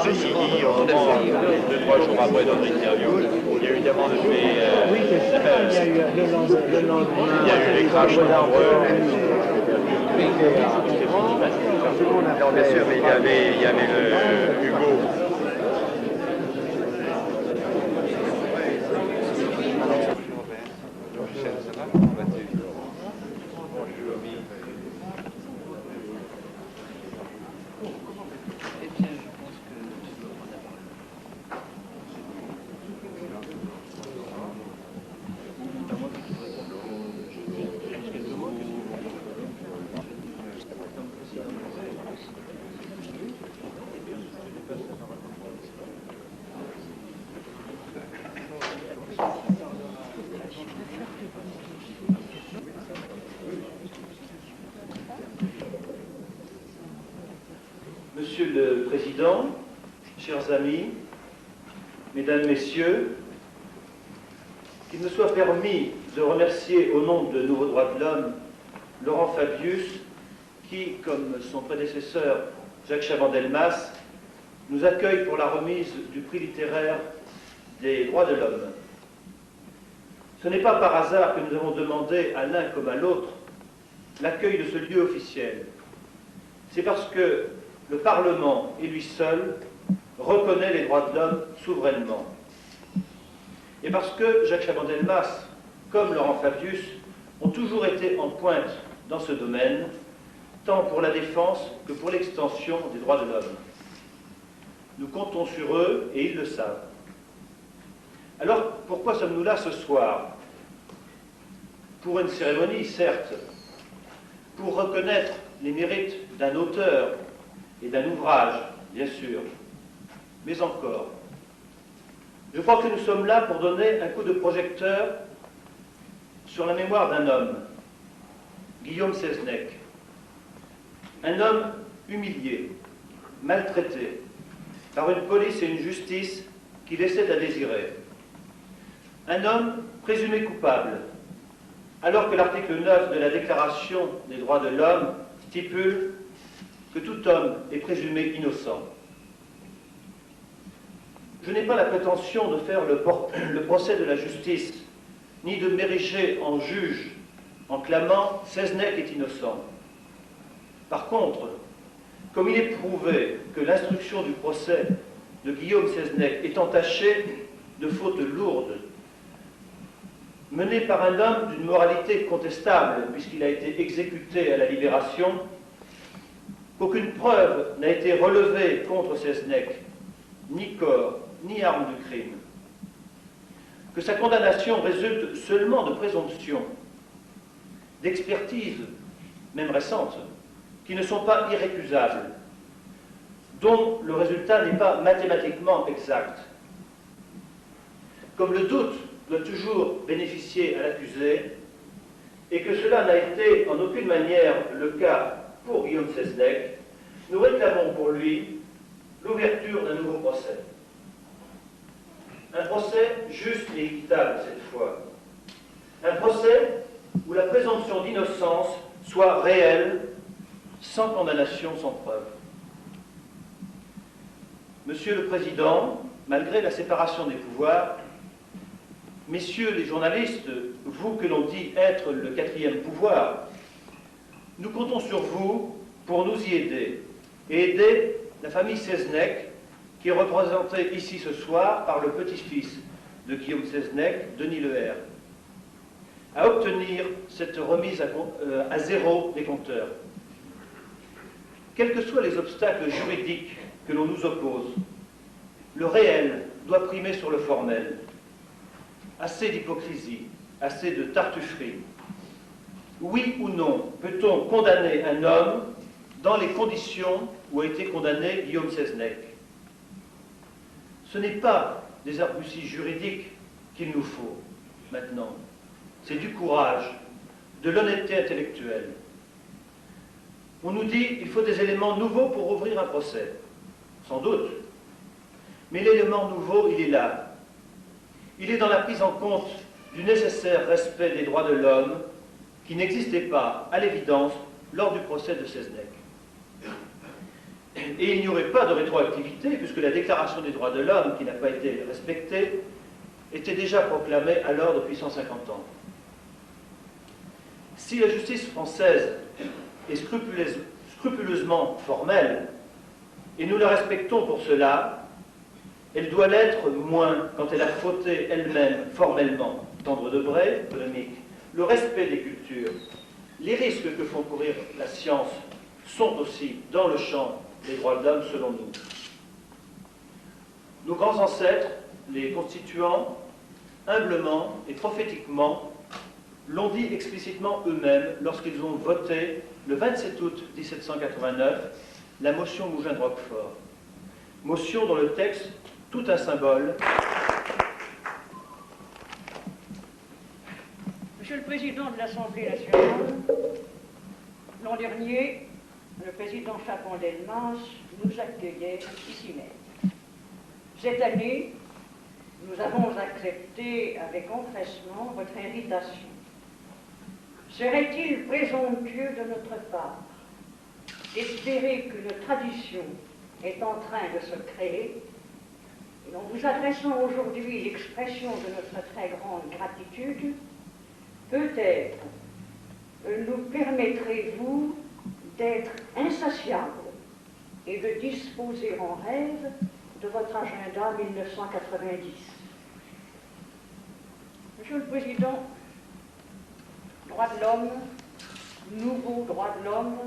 Ceci dit, au moment, 2-3 jours après notre interview, il y a eu tellement de faits. Oui, c'est ça. Il y a eu le lendemain. Il y a eu des crashs nombreux. Non, bien sûr, mais il y avait le Hugo. Monsieur le Président, chers amis, Mesdames, Messieurs, qu'il me soit permis de remercier au nom de Nouveaux Droits de l'Homme Laurent Fabius, qui, comme son prédécesseur Jacques Chaban-Delmas, nous accueille pour la remise du prix littéraire des droits de l'homme. Ce n'est pas par hasard que nous avons demandé à l'un comme à l'autre l'accueil de ce lieu officiel. C'est parce que le Parlement, et lui seul, reconnaît les droits de l'homme souverainement. Et parce que Jacques Chaban-Delmas, comme Laurent Fabius, ont toujours été en pointe dans ce domaine, tant pour la défense que pour l'extension des droits de l'homme. Nous comptons sur eux et ils le savent. Alors, pourquoi sommes-nous là ce soir? Pour une cérémonie, certes, pour reconnaître les mérites d'un auteur et d'un ouvrage, bien sûr, mais encore. Je crois que nous sommes là pour donner un coup de projecteur sur la mémoire d'un homme, Guillaume Seznec. Un homme humilié, maltraité, par une police et une justice qui laissaient à désirer. Un homme présumé coupable, alors que l'article 9 de la Déclaration des droits de l'homme stipule que tout homme est présumé innocent. Je n'ai pas la prétention de faire le procès de la justice, ni de m'ériger en juge en clamant « Seznec est innocent ». Par contre, comme il est prouvé que l'instruction du procès de Guillaume Seznec est entachée de fautes lourdes, menée par un homme d'une moralité contestable, puisqu'il a été exécuté à la Libération, qu'aucune preuve n'a été relevée contre Seznec, ni corps, ni arme du crime, que sa condamnation résulte seulement de présomptions, d'expertises, même récentes, qui ne sont pas irrécusables, dont le résultat n'est pas mathématiquement exact. Comme le doute doit toujours bénéficier à l'accusé, et que cela n'a été en aucune manière le cas pour Guillaume Seznec, nous réclamons pour lui l'ouverture d'un nouveau procès. Un procès juste et équitable cette fois. Un procès où la présomption d'innocence soit réelle, sans condamnation, sans preuve. Monsieur le Président, malgré la séparation des pouvoirs, messieurs les journalistes, vous que l'on dit être le quatrième pouvoir, nous comptons sur vous pour nous y aider, et aider la famille Seznec, qui est représentée ici ce soir par le petit-fils de Guillaume Seznec, Denis Leher, à obtenir cette remise à zéro des compteurs. Quels que soient les obstacles juridiques que l'on nous oppose, le réel doit primer sur le formel. Assez d'hypocrisie, assez de tartufferie. Oui ou non, peut-on condamner un homme dans les conditions où a été condamné Guillaume Seznec? Ce n'est pas des arguties juridiques qu'il nous faut maintenant. C'est du courage, de l'honnêteté intellectuelle. On nous dit qu'il faut des éléments nouveaux pour ouvrir un procès. Sans doute. Mais l'élément nouveau, il est là. Il est dans la prise en compte du nécessaire respect des droits de l'homme qui n'existait pas, à l'évidence, lors du procès de Seznec. Et il n'y aurait pas de rétroactivité, puisque la Déclaration des droits de l'homme, qui n'a pas été respectée, était déjà proclamée alors depuis 150 ans. Si la justice française est scrupuleusement formelle, et nous la respectons pour cela, elle doit l'être moins quand elle a fauté elle-même formellement. Tendre de Bray, économique, le respect des cultures, les risques que font courir la science sont aussi dans le champ des droits de l'homme selon nous. Nos grands ancêtres, les constituants, humblement et prophétiquement, l'ont dit explicitement eux-mêmes lorsqu'ils ont voté le 27 août 1789 la motion Mougin de Roquefort. Motion dont le texte, tout un symbole. Monsieur le Président de l'Assemblée nationale, l'an dernier, le président Chaban-Delmas nous accueillait ici même. Cette année, nous avons accepté avec empressement votre invitation. Serait-il présomptueux de notre part d'espérer qu'une tradition est en train de se créer et en vous adressant aujourd'hui l'expression de notre très grande gratitude, peut-être nous permettrez-vous d'être insatiable et de disposer en rêve de votre agenda 1990. Monsieur le Président, droits de l'homme, nouveaux droits de l'homme,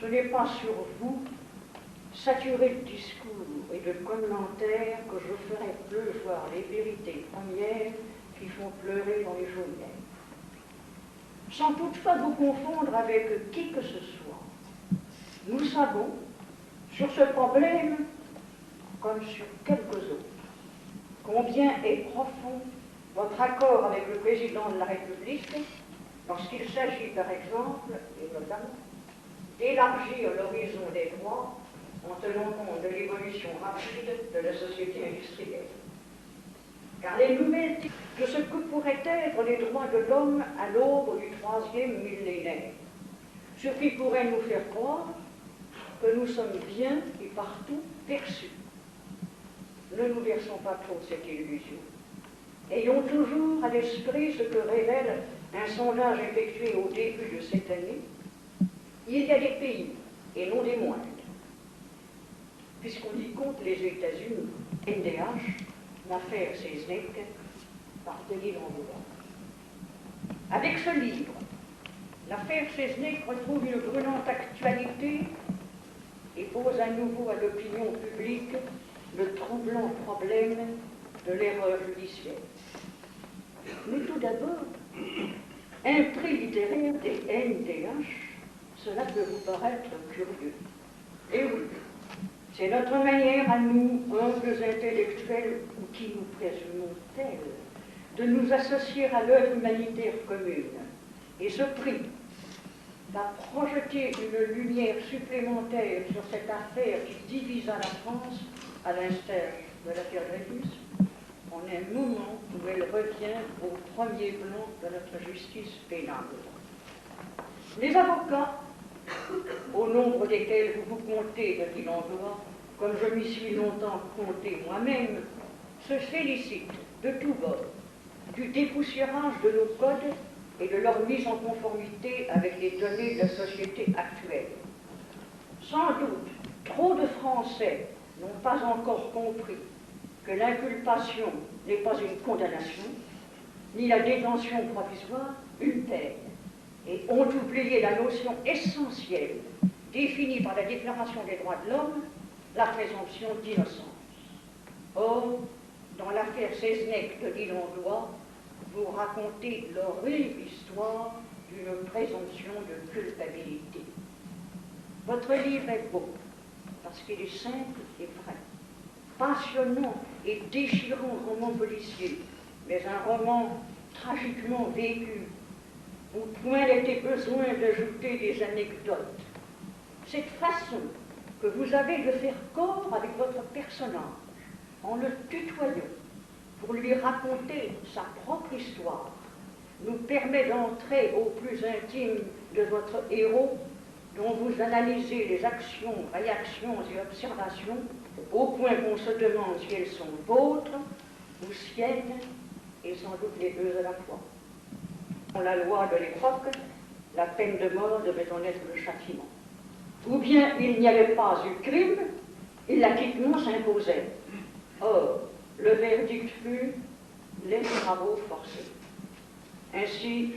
ce n'est pas sur vous, saturé de discours et de commentaires, que je ferai pleuvoir les vérités premières qui font pleurer dans les chaumières. Sans toutefois vous confondre avec qui que ce soit, nous savons, sur ce problème, comme sur quelques autres, combien est profond votre accord avec le président de la République lorsqu'il s'agit, par exemple, et notamment, d'élargir l'horizon des droits en tenant compte de l'évolution rapide de la société industrielle. Car les nouvelles de ce que pourraient être les droits de l'homme à l'aube du 3e millénaire, ce qui pourrait nous faire croire que nous sommes bien et partout perçus. Ne nous versons pas trop cette illusion. Ayons toujours à l'esprit ce que révèle un sondage effectué au début de cette année. Il y a des pays, et non des moindres, puisqu'on y compte les États-Unis, NDH, l'affaire Seznec, par Denis Langlois. Avec ce livre, l'affaire Seznec retrouve une brûlante actualité et pose à nouveau à l'opinion publique le troublant problème de l'erreur judiciaire. Mais tout d'abord, un prix littéraire des NDH, cela peut vous paraître curieux. Et oui, c'est notre manière à nous, humbles intellectuels, ou qui nous présumons tels, de nous associer à l'œuvre humanitaire commune. Et ce prix va projeter une lumière supplémentaire sur cette affaire qui divisa la France, à l'instar de l'affaire Dreyfus, en un moment où elle revient au premier plan de notre justice pénale. Les avocats, au nombre desquels vous vous comptez de qui l'on doit, comme je m'y suis longtemps compté moi-même, se félicitent de tous bords du dépoussiérage de nos codes et de leur mise en conformité avec les données de la société actuelle. Sans doute, trop de Français n'ont pas encore compris que l'inculpation n'est pas une condamnation, ni la détention provisoire une peine, et ont oublié la notion essentielle définie par la Déclaration des droits de l'homme, la présomption d'innocence. Or, dans l'affaire Seznec de Denis Langlois, vous racontez l'horrible histoire d'une présomption de culpabilité. Votre livre est beau, parce qu'il est simple et vrai, passionnant et déchirant roman policier, mais un roman tragiquement vécu, où point n'était besoin d'ajouter des anecdotes. Cette façon que vous avez de faire corps avec votre personnage, en le tutoyant, pour lui raconter sa propre histoire, nous permet d'entrer au plus intime de votre héros, dont vous analysez les actions, réactions et observations au point qu'on se demande si elles sont vôtres ou siennes, et sans doute les deux à la fois. Dans la loi de l'époque, la peine de mort devait en être le châtiment. Ou bien il n'y avait pas eu crime et l'acquittement s'imposait. Or, le verdict fut les travaux forcés. Ainsi,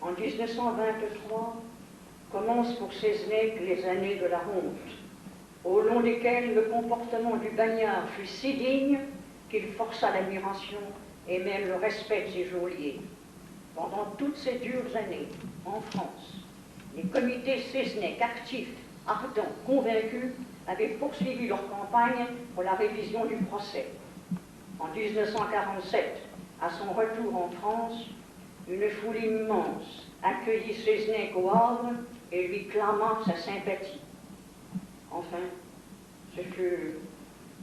en 1923, commencent pour Seznec les années de la honte, au long desquelles le comportement du bagnard fut si digne qu'il força l'admiration et même le respect de ses geôliers. Pendant toutes ces dures années, en France, les comités Seznec actifs, ardents, convaincus, avaient poursuivi leur campagne pour la révision du procès. En 1947, à son retour en France, une foule immense accueillit Seznec au Havre et lui clama sa sympathie. Enfin, ce fut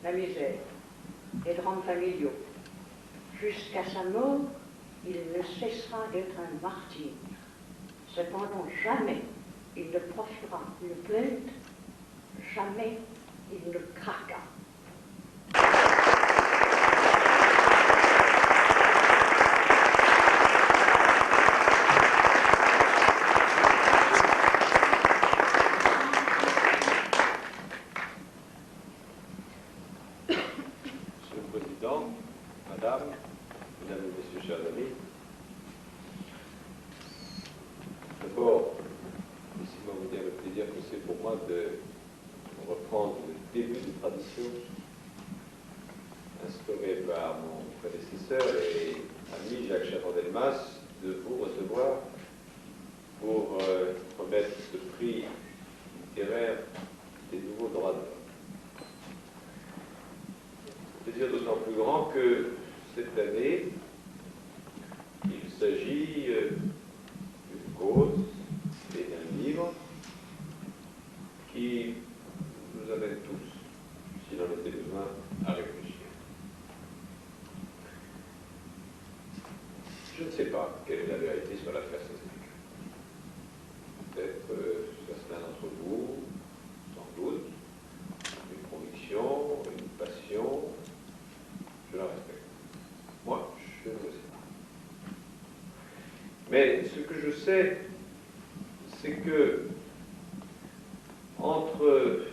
la misère, les drames familiaux. Jusqu'à sa mort, il ne cessera d'être un martyr. Cependant, jamais il ne proféra une plainte, jamais il ne craqua. Monsieur le Président, Madame, Mesdames et Messieurs, chers amis, d'abord, laissez-moi vous dire le plaisir que c'est pour moi de reprendre le début d'une tradition instaurée par mon prédécesseur et ami Jacques Chaban-Delmas de vous recevoir pour remettre ce prix littéraire des nouveaux droits de l'homme. Plaisir d'autant plus grand que cette année, il s'agit d'une cause et d'un livre qui nous amène tous, s'il en était besoin, à réfléchir. Je ne sais pas quelle est la vérité sur l'affaire Seznec. Peut-être certains d'entre vous, sans doute, une conviction, une passion, je la respecte. Moi, je ne le sais pas. Mais ce que je sais, c'est que entre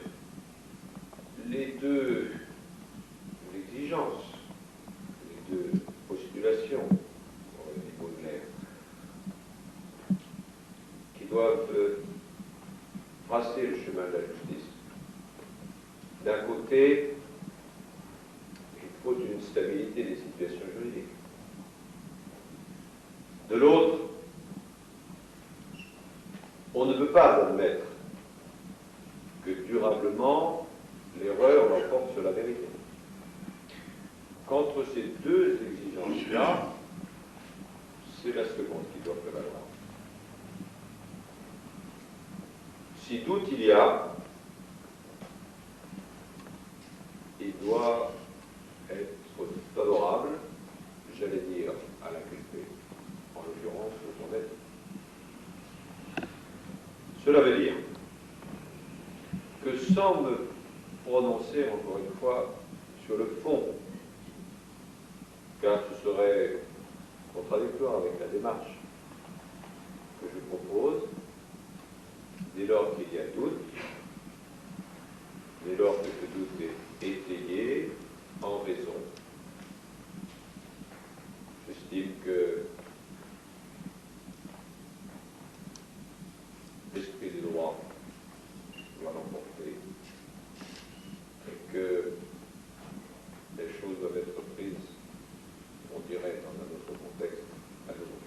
les deux exigences, les deux postulations, pour les Baudelaire, qui doivent tracer le chemin de la justice, d'un côté, il faut une stabilité des situations juridiques. De l'autre, on ne peut pas admettre que durablement l'erreur l'emporte sur la vérité. Qu'entre ces deux exigences-là, c'est la seconde qui doit prévaloir. Si doute il y a, il doit être favorable, j'allais dire, à l'inculpé, en l'occurrence au son être. Cela veut dire que sans me prononcer, encore une fois, sur le fond, car ce serait contradictoire avec la démarche que je propose, dès lors qu'il y a doute, dès lors que ce doute est étayé en raison. J'estime que l'esprit des droits doit l'emporter et que les choses doivent être prises, on dirait, dans un autre contexte, à nouveau.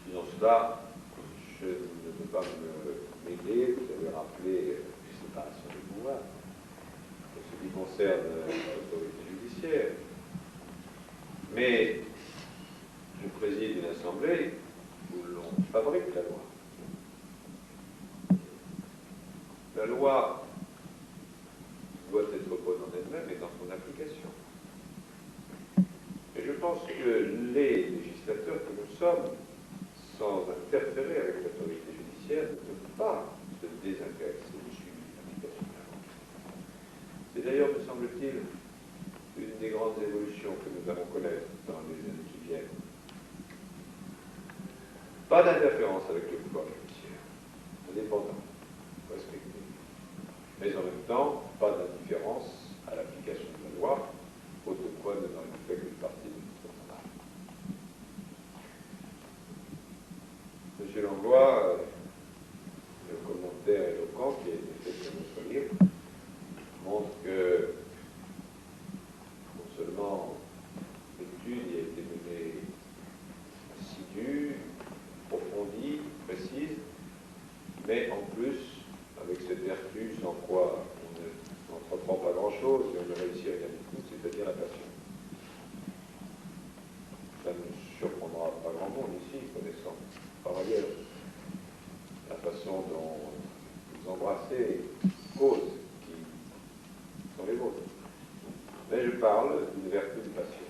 Disons cela, je ne peux pas me mêler, vous avez rappelé les séparations des pouvoirs, pour ce qui concerne l'autorité judiciaire. Mais je préside une assemblée où l'on fabrique la loi. La loi doit être bonne en elle-même et dans son application. Et je pense que les législateurs que nous sommes, sans interférer avec l'autorité semble-t-il, une des grandes évolutions que nous allons connaître dans les années qui viennent. Pas d'interférence avec le pouvoir judiciaire, indépendant, respecté, mais en même temps, pas d'indifférence à l'application de la loi, faute de quoi nous n'aurions fait qu'une partie de notre travail. Monsieur Langlois, le commentaire éloquent qui a été fait sur notre livre montre que non seulement l'étude y a été menée assidue, approfondie, précise, mais en plus avec cette vertu sans quoi on n'entreprend pas grand-chose et on ne réussit rien du tout, c'est-à-dire la passion. Ça ne surprendra pas grand monde ici, connaissant par ailleurs la façon dont vous embrassez causes qui sont les vôtres. Mais je parle d'une vertu de passion,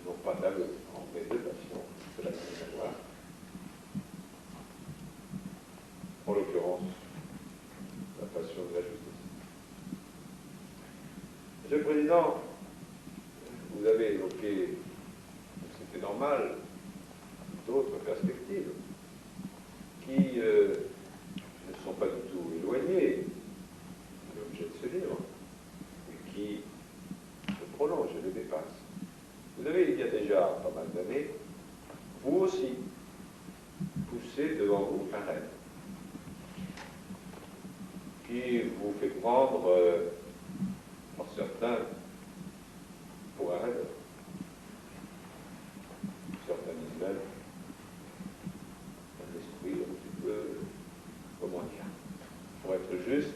non pas d'aveu, mais de passion, de la savoir. En l'occurrence, la passion de la justice. Monsieur le Président, vous avez évoqué, c'était normal, d'autres perspectives qui ne sont pas du tout éloignées de l'objet de ce livre et qui se prolongent et le dépassent. Vous avez, il y a déjà pas mal d'années, vous aussi, poussé devant vous un rêve qui vous fait prendre, par certains, pour un rêve. Certains disent même un esprit un petit peu, comment dire, pour être juste,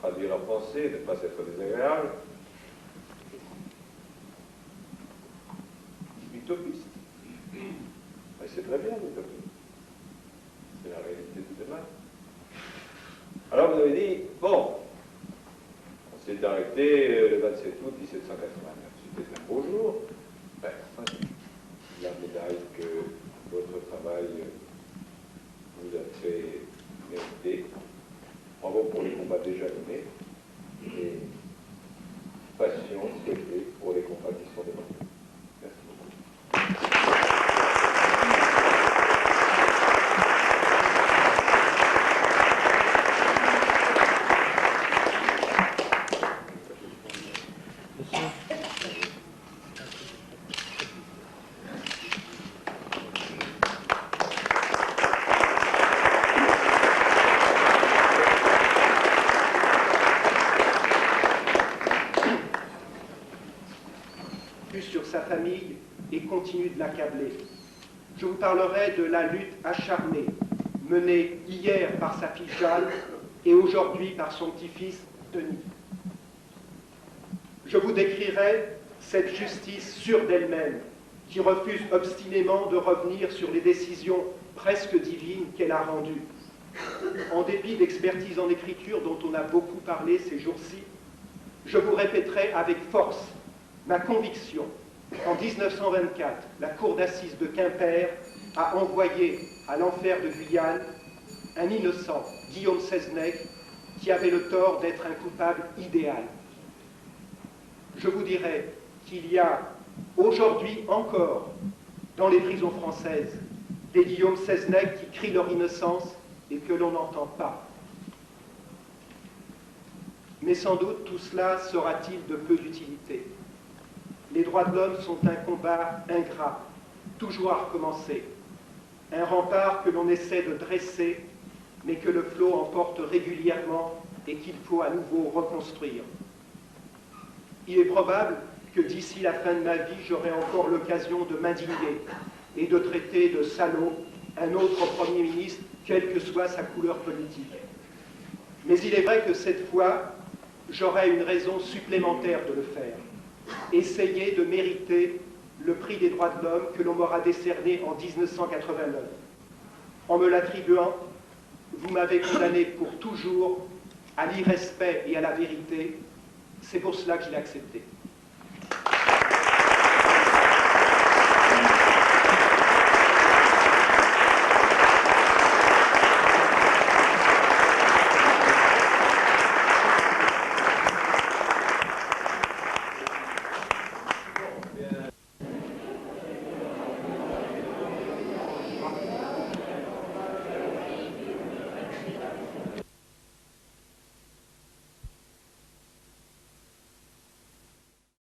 traduire leur pensée, ne pas être désagréable, utopiste. Mais c'est très bien l'utopie. C'est la réalité de demain. Alors vous avez dit, bon, on s'est arrêté le 27 août 1789. C'était un beau jour. Ben, la médaille que votre travail vous a fait mériter. Bravo pour les combats déjà menés et passion souhaitée pour les combats qui sont devant nous. Merci beaucoup. Sur sa famille et continue de l'accabler. Je vous parlerai de la lutte acharnée menée hier par sa fille Jeanne et aujourd'hui par son petit-fils Denis. Je vous décrirai cette justice sûre d'elle-même qui refuse obstinément de revenir sur les décisions presque divines qu'elle a rendues. En dépit d'expertise en écriture dont on a beaucoup parlé ces jours-ci, je vous répéterai avec force ma conviction qu'en 1924, la cour d'assises de Quimper a envoyé à l'enfer de Guyane un innocent, Guillaume Seznec, qui avait le tort d'être un coupable idéal. Je vous dirai qu'il y a aujourd'hui encore dans les prisons françaises des Guillaume Seznec qui crient leur innocence et que l'on n'entend pas. Mais sans doute tout cela sera-t-il de peu d'utilité. Les droits de l'homme sont un combat ingrat, toujours à recommencer. Un rempart que l'on essaie de dresser, mais que le flot emporte régulièrement et qu'il faut à nouveau reconstruire. Il est probable que d'ici la fin de ma vie, j'aurai encore l'occasion de m'indigner et de traiter de salaud un autre Premier ministre, quelle que soit sa couleur politique. Mais il est vrai que cette fois, j'aurai une raison supplémentaire de le faire. Essayer de mériter le prix des droits de l'homme que l'on m'aura décerné en 1989. En me l'attribuant, vous m'avez condamné pour toujours à l'irrespect et à la vérité. C'est pour cela que je l'ai accepté.